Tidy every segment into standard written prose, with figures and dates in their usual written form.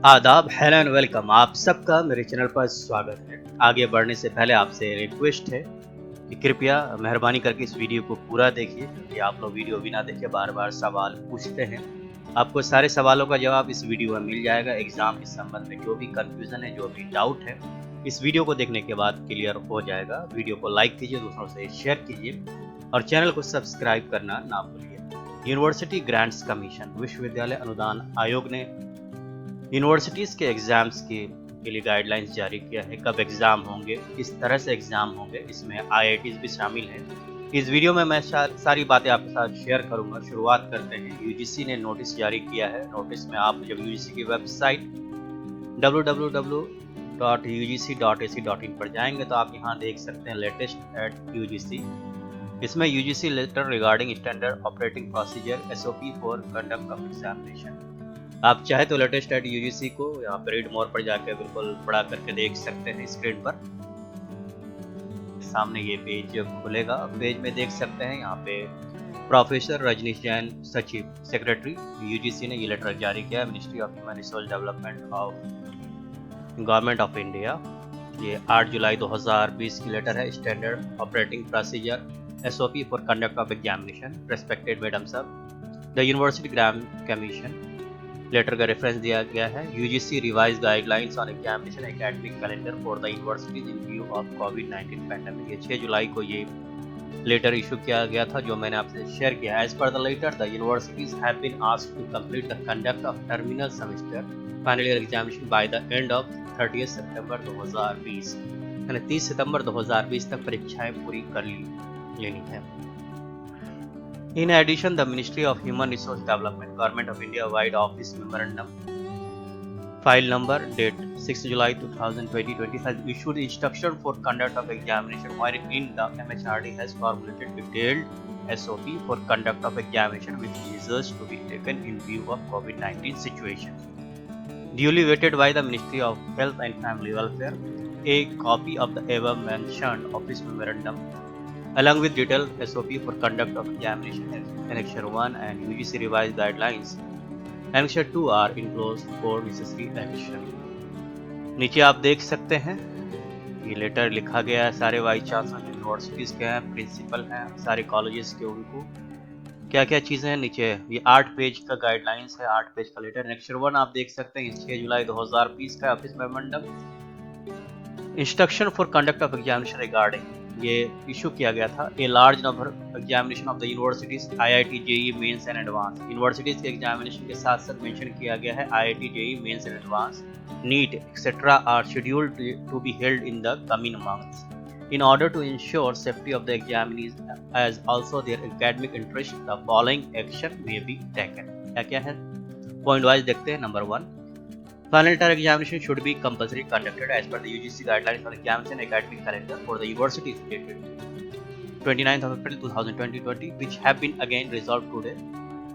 आदाब, hello and welcome. आप सबका मेरे चैनल पर स्वागत है। आगे बढ़ने से पहले आपसे रिक्वेस्ट है कि कृपया मेहरबानी करके इस वीडियो को पूरा देखिए, क्योंकि आप लोग वीडियो बिना देखे बार बार सवाल पूछते हैं। आपको सारे सवालों का जवाब इस वीडियो में मिल जाएगा। एग्जाम के संबंध में जो भी कंफ्यूजन है, जो भी डाउट है, इस वीडियो को देखने के बाद क्लियर हो जाएगा। वीडियो को लाइक कीजिए, दूसरों से शेयर कीजिए और चैनल को सब्सक्राइब करना ना भूलिए। यूनिवर्सिटी ग्रांट्स कमीशन, विश्वविद्यालय अनुदान आयोग ने यूनिवर्सिटीज़ के एग्ज़ाम्स के लिए गाइडलाइंस जारी किया है। कब एग्ज़ाम होंगे, किस तरह से एग्ज़ाम होंगे, इसमें आईआईटीज़ भी शामिल हैं। इस वीडियो में मैं सारी बातें आपके साथ शेयर करूंगा। शुरुआत करते हैं। यूजीसी ने नोटिस जारी किया है। नोटिस में आप जब यूजीसी की वेबसाइट www.ugc.ac.in पर जाएंगे तो आप यहाँ देख सकते हैं लेटेस्ट एट यूजीसी। इसमें UGC letter regarding standard operating procedure SOP for conduct of examination. आप चाहे तो लेटेस्ट एट यूजीसी को यहाँ पे रीड मोर पर जाकर बिल्कुल पढ़ा करके देख सकते हैं। स्क्रीन पर सामने ये पेज खुलेगा। पेज में देख सकते हैं यहाँ पे प्रोफेसर रजनीश जैन, सचिव सेक्रेटरी यूजीसी ने ये लेटर जारी किया है। Ministry of human resource development of government of India. ये 8 जुलाई 2020 की लेटर है। Standard operating procedure SOP for conduct of examination. Respected madam साहब, the university grant commission letter का रेफरेंस दिया गया है। UGC revise guidelines on examination academic calendar for the universities in view of कोविड-19 पैंडेमिक। ये 6 जुलाई को ये लेटर इशू किया गया था, जो मैंने आपसे शेयर किया। As per the letter, the universities have been asked to complete the conduct of terminal semester final year examination by the end of 30 September 2020। यानी 30 सितंबर 2020 तक परीक्षाएं पूरी कर लेनी है। In addition, the Ministry of Human Resource Development, Government of India Wide Office Memorandum, file number date 6 July 2020 has issued instruction for conduct of examination, wherein the MHRD has formulated detailed SOP for conduct of examination with measures to be taken in view of COVID-19 situation. Duly vetted by the Ministry of Health and Family Welfare, a copy of the above mentioned office memorandum along with detailed SOP for conduct of examination Annexure 1 and UGC revised guidelines Annexure 2 are enclosed for necessary action। नीचे आप देख सकते हैं ये letter लिखा गया है। सारे वाइस चांसलर यूनिवर्सिटीज़ के हैं, प्रिंसिपल हैं, सारे कॉलेजेस के, उनको क्या क्या चीज़ें हैं नीचे। ये 8 पेज का गाइडलाइंस है, 8 पेज का लेटर। Annexure 1 आप देख सकते हैं 6 जुलाई 2020 का office memorandum. Instruction for conduct of examination regarding ये इशू किया गया था। A large number examination of the universities IIT JEE mains and advance. Universities के एग्जामिनेशन के साथ साथ मेंशन किया गया है IIT JEE mains and advance, NEET etcetera are scheduled to be held in the coming months in order to ensure safety of the examinees as also their academic interest, the following action may be taken। क्या क्या है point wise देखते हैं। Number 1, final year examination should be compulsory conducted as per the UGC guidelines for examination academic calendar for the universities dated 29th of April 2020, which have been again resolved today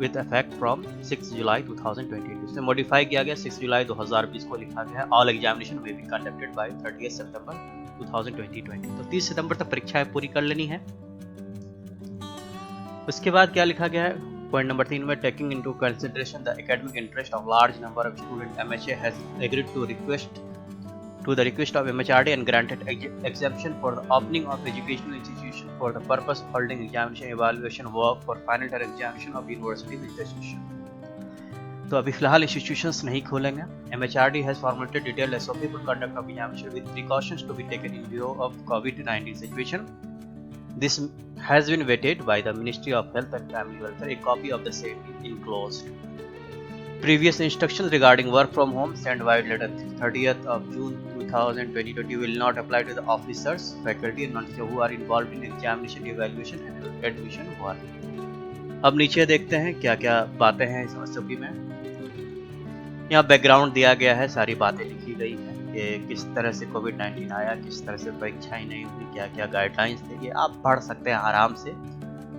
with effect from 6 July 2020। इसमें modify किया गया 6 जुलाई 2020 को लिखा गया है। All examination में be conducted by 30 September 2020। तो 30 सितंबर तक परीक्षाएं पूरी कर लेनी है। उसके बाद क्या लिखा गया है पॉइंट नंबर 3 में, taking into consideration the academic interest of large number of student, MHA has agreed to the request of MHRD and granted exemption for the opening of educational institution for the purpose of holding examination evaluation work for final year examination of university institution। तो अभी फिलहाल institutions नहीं खोलेंगे। MHRD has formulated detailed SOP for conduct of examination with precautions to be taken in view of COVID-19 situation। This has been vetted by the Ministry of Health and Family Welfare। A copy of the same is enclosed। Previous instructions regarding work from home sent via letter 30th of June 2020 will not apply to the officers, faculty and non-teachers who are involved in examination, evaluation and admission work। अब नीचे देखते हैं क्या क्या बातें हैं इस SOP में। यहाँ बैकग्राउंड दिया गया है, सारी बातें लिखी गई हैं कि किस तरह से कोविड-19 आया, किस तरह से परीक्षाएं नहीं हुई, क्या क्या गाइडलाइंस थे। ये आप पढ़ सकते हैं आराम से।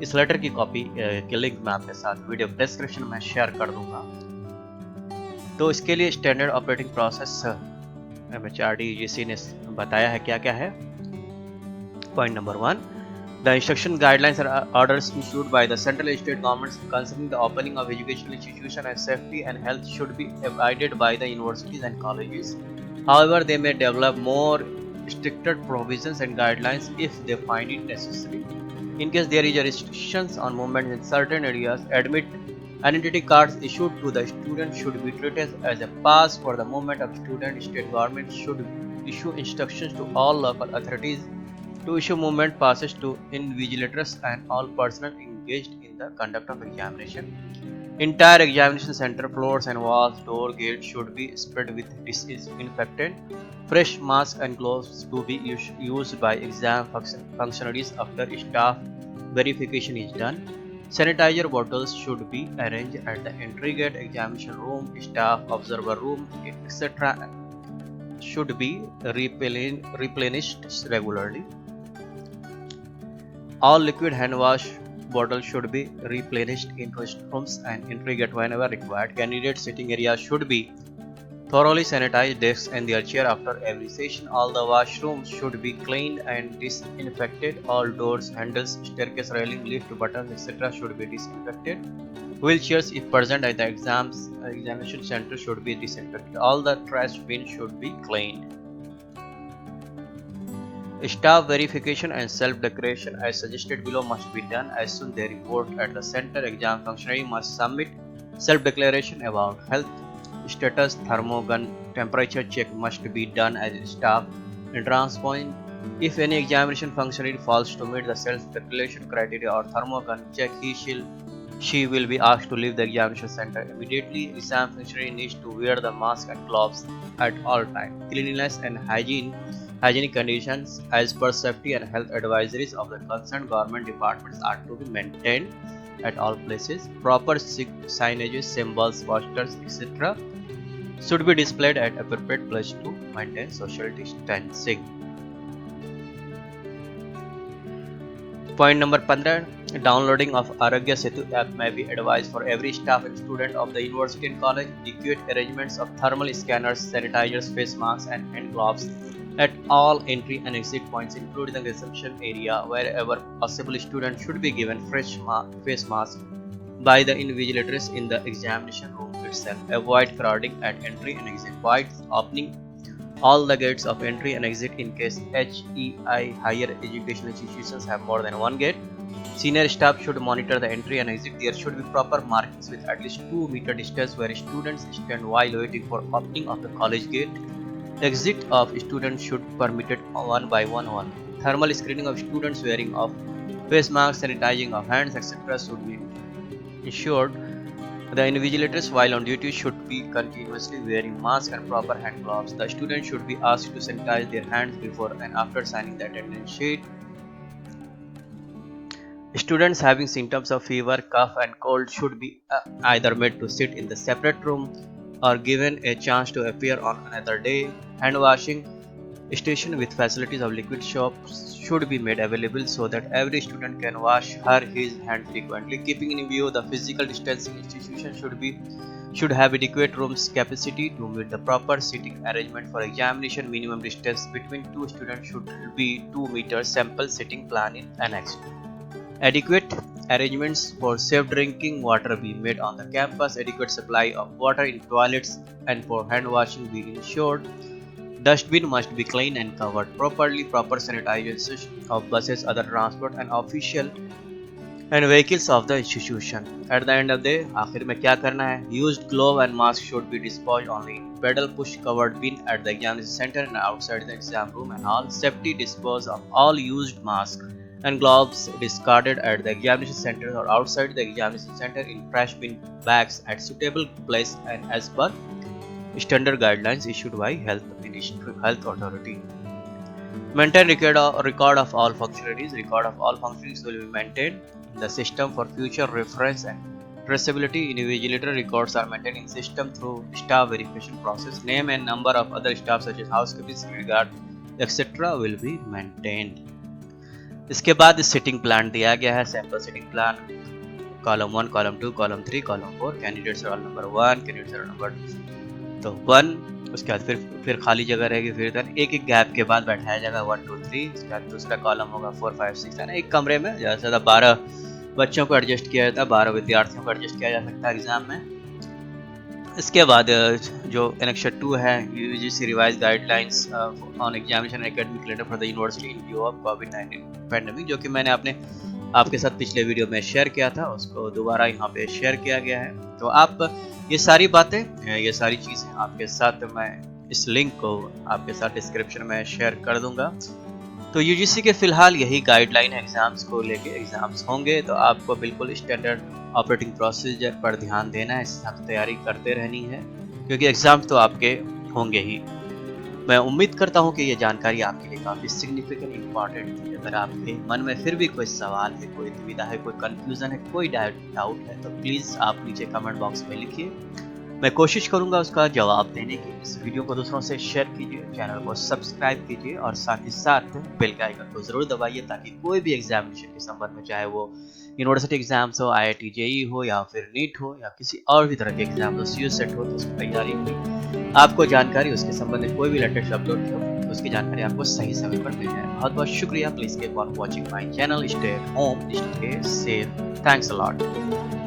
इस लेटर की कॉपी के लिंक मैं आपके साथ वीडियो डिस्क्रिप्शन में शेयर कर दूंगा। तो इसके लिए standard operating process MHRD UGC ने बताया है क्या क्या है। Point number 1, The instruction guidelines are orders issued by the central and state governments concerning the opening of educational institutions and safety and health should be abided by the universities and colleges. However, they may develop more stricter provisions and guidelines if they find it necessary. In case there is a restrictions on movement in certain areas, admit identity cards issued to the student should be treated as a pass for the movement of student. State government should issue instructions to all local authorities to issue movement passes to invigilators and all personnel engaged in the conduct of examination. Entire examination center floors and walls, door, gates should be spread with disinfectant. Fresh masks and gloves to be used by exam functionaries after staff verification is done. Sanitizer bottles should be arranged at the entry gate, examination room, staff observer room, etc. should be replenished regularly. All liquid hand wash bottles should be replenished in restrooms and entry gate whenever required. Candidate sitting areas should be thoroughly sanitized. Desks and their chair after every session. All the washrooms should be cleaned and disinfected. All doors, handles, staircase railing, lift buttons, etc. should be disinfected. Wheelchairs, if present at the examination center, should be disinfected. All the trash bins should be cleaned. Staff verification and self-declaration as suggested below must be done as soon they report at the center. Exam functionary must submit self-declaration about health status. Thermogun temperature check must be done as staff entrance point. If any examination functionary fails to meet the self-declaration criteria or thermogun check, she will be asked to leave the examination center immediately. Exam functionary needs to wear the mask and gloves at all times. Cleanliness and hygienic conditions as per safety and health advisories of the concerned government departments are to be maintained at all places. Proper signages, symbols, posters, etc. should be displayed at appropriate place to maintain social distancing. Point number 15. Downloading of Arogya Setu app may be advised for every staff and student of the university and college. Adequate arrangements of thermal scanners, sanitizers, face masks and hand gloves at all entry and exit points, including the reception area. Wherever possible, students should be given fresh face masks by the invigilators in the examination room itself. Avoid crowding at entry and exit points. Opening all the gates of entry and exit in case HEI higher education institutions have more than one gate. Senior staff should monitor the entry and exit. There should be proper markings with at least 2 meter distance where students stand while waiting for opening of the college gate. Exit of students should be permitted one by one only. Thermal screening of students wearing of face masks, sanitizing of hands, etc. should be ensured. The invigilators while on duty should be continuously wearing masks and proper hand gloves. The students should be asked to sanitize their hands before and after signing the attendance sheet. Students having symptoms of fever, cough and cold should be either made to sit in the separate room or given a chance to appear on another day. Hand washing station with facilities of liquid soap should be made available so that every student can wash his hands frequently. Keeping in view the physical distancing, institution should have adequate rooms capacity to meet the proper seating arrangement for examination. Minimum distance between two students should be 2 meters. Sample sitting plan in annex. Adequate arrangements for safe drinking water be made on the campus. Adequate supply of water in toilets and for hand washing be ensured. Dustbin must be clean and covered properly. Proper sanitization of buses, other transport and official and vehicles of the institution. At the end of the day, आखिर में क्या करना है? Used glove and mask should be disposed only in pedal push covered bin at the examination center and outside the exam room, and all safety dispose of all used masks and gloves discarded at the examination center or outside the examination center in trash bin bags at suitable place and as per standard guidelines issued by Health Authority. Maintain record of all functionaries. Record of all functionaries will be maintained in the system for future reference and traceability. Invigilator records are maintained in system through staff verification process. Name and number of other staff such as housekeeping, security guard, etc. will be maintained. इसके बाद sitting plan दिया गया है. Sample sitting plan column 1, column 2, column 3, column 4. Candidates roll number 1, candidates roll number तो 1, उसके बाद फिर खाली जगह रहेगी, फिर इधर एक एक गैप के बाद बैठाया जाएगा 1 2 3, उसके बाद दूसरा कॉलम होगा 4 5 6 है ना। एक कमरे में ज़्यादा से ज़्यादा 12 बच्चों को एडजस्ट किया जाता है, 12 विद्यार्थियों को एडजस्ट किया जा सकता है एग्जाम में। इसके बाद जो एनेक्सर 2 है, UGC revise guidelines on examination academic calendar for the university in view of कोविड-19 पैंडेमिक, जो कि मैंने आपके साथ पिछले वीडियो में शेयर किया था, उसको दोबारा यहाँ पे शेयर किया गया है। तो आप ये सारी बातें, ये सारी चीज़ें आपके साथ मैं इस लिंक को आपके साथ डिस्क्रिप्शन में शेयर कर दूंगा। तो यूजीसी के फिलहाल यही गाइडलाइन है एग्जाम्स को लेके। एग्जाम्स होंगे तो आपको बिल्कुल स्टैंडर्ड ऑपरेटिंग प्रोसीजर पर ध्यान देना है, इस हिसाब से तैयारी करते रहनी है, क्योंकि एग्जाम्स तो आपके होंगे ही। मैं उम्मीद करता हूं कि ये जानकारी आपके लिए काफ़ी सिग्निफिकेंट इंपॉर्टेंट थी। अगर आपके मन में फिर भी कोई सवाल है, कोई दुविधा है, कोई कंफ्यूजन है, कोई डाउट है, तो प्लीज़ आप नीचे कमेंट बॉक्स में लिखिए, मैं कोशिश करूंगा उसका जवाब देने की। इस वीडियो को दूसरों से शेयर कीजिए, चैनल को सब्सक्राइब कीजिए और साथ ही साथ बेल के आइकन को ज़रूर दबाइए, ताकि कोई भी एग्जामिनेशन के संबंध में, चाहे वो यूनिवर्सिटी एग्जाम्स हो, IIT JEE हो, या फिर नीट हो, या किसी और भी तरह के एग्जाम हो, CU सेट हो, तो उसकी तैयारी की आपको जानकारी, उसके संबंध में कोई भी लेटेस्ट अपलोड हो, उसकी जानकारी आपको सही समय पर मिल जाए। बहुत बहुत शुक्रिया। Please keep on watching my channel. Stay home, stay safe. Thanks a lot.